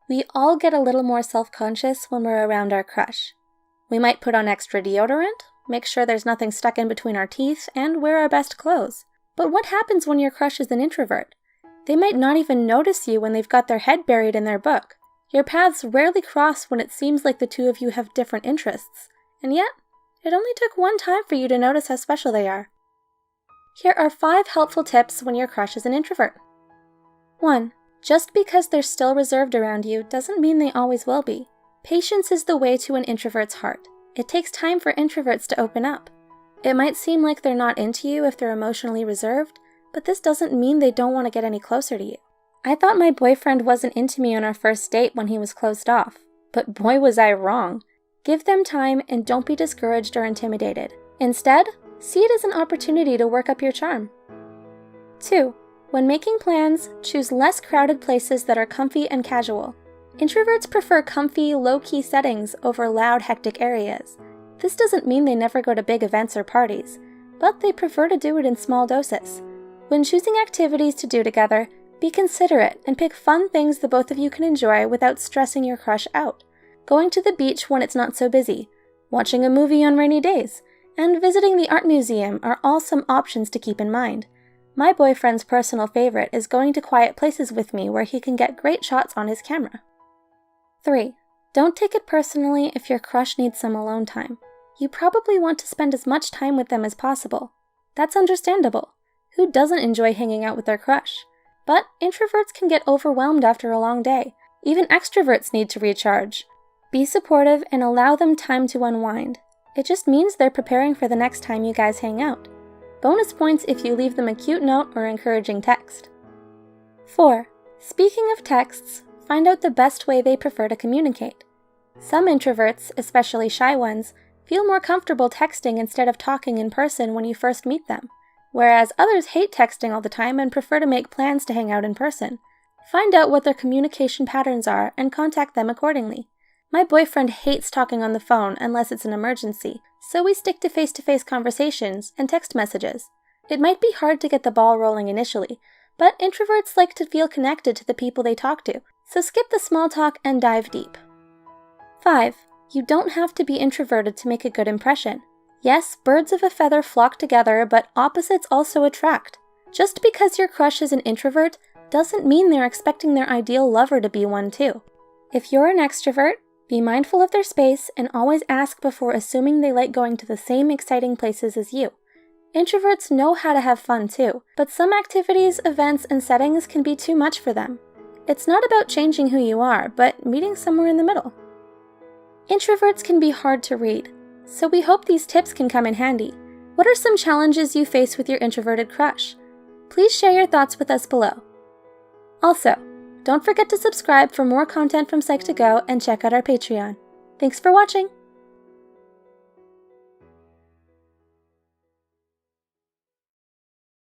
We all get a little more self-conscious when we're around our crush. We might put on extra deodorant, make sure there's nothing stuck in between our teeth, and wear our best clothes. But what happens when your crush is an introvert? They might not even notice you when they've got their head buried in their book. Your paths rarely cross when it seems like the two of you have different interests. And yet, it only took one time for you to notice how special they are. Here are 5 helpful tips when your crush is an introvert. 1. Just because they're still reserved around you doesn't mean they always will be. Patience is the way to an introvert's heart. It takes time for introverts to open up. It might seem like they're not into you if they're emotionally reserved, but this doesn't mean they don't want to get any closer to you. I thought my boyfriend wasn't into me on our first date when he was closed off, but boy was I wrong. Give them time and don't be discouraged or intimidated. Instead, see it as an opportunity to work up your charm. 2. When making plans, choose less crowded places that are comfy and casual. Introverts prefer comfy, low-key settings over loud, hectic areas. This doesn't mean they never go to big events or parties, but they prefer to do it in small doses. When choosing activities to do together, be considerate and pick fun things the both of you can enjoy without stressing your crush out. Going to the beach when it's not so busy, watching a movie on rainy days, and visiting the art museum are all some options to keep in mind. My boyfriend's personal favorite is going to quiet places with me where he can get great shots on his camera. 3. Don't take it personally if your crush needs some alone time. You probably want to spend as much time with them as possible. That's understandable. Who doesn't enjoy hanging out with their crush? But introverts can get overwhelmed after a long day. Even extroverts need to recharge. Be supportive and allow them time to unwind. It just means they're preparing for the next time you guys hang out. Bonus points if you leave them a cute note or encouraging text. 4. Speaking of texts, find out the best way they prefer to communicate. Some introverts, especially shy ones, feel more comfortable texting instead of talking in person when you first meet them, whereas others hate texting all the time and prefer to make plans to hang out in person. Find out what their communication patterns are and contact them accordingly. My boyfriend hates talking on the phone unless it's an emergency, so we stick to face-to-face conversations and text messages. It might be hard to get the ball rolling initially, but introverts like to feel connected to the people they talk to, so skip the small talk and dive deep. 5. You don't have to be introverted to make a good impression. Yes, birds of a feather flock together, but opposites also attract. Just because your crush is an introvert doesn't mean they're expecting their ideal lover to be one too. If you're an extrovert, be mindful of their space and always ask before assuming they like going to the same exciting places as you. Introverts know how to have fun too, but some activities, events, and settings can be too much for them. It's not about changing who you are, but meeting somewhere in the middle. Introverts can be hard to read, so we hope these tips can come in handy. What are some challenges you face with your introverted crush? Please share your thoughts with us below. Also, don't forget to subscribe for more content from Psych2Go and check out our Patreon. Thanks for watching!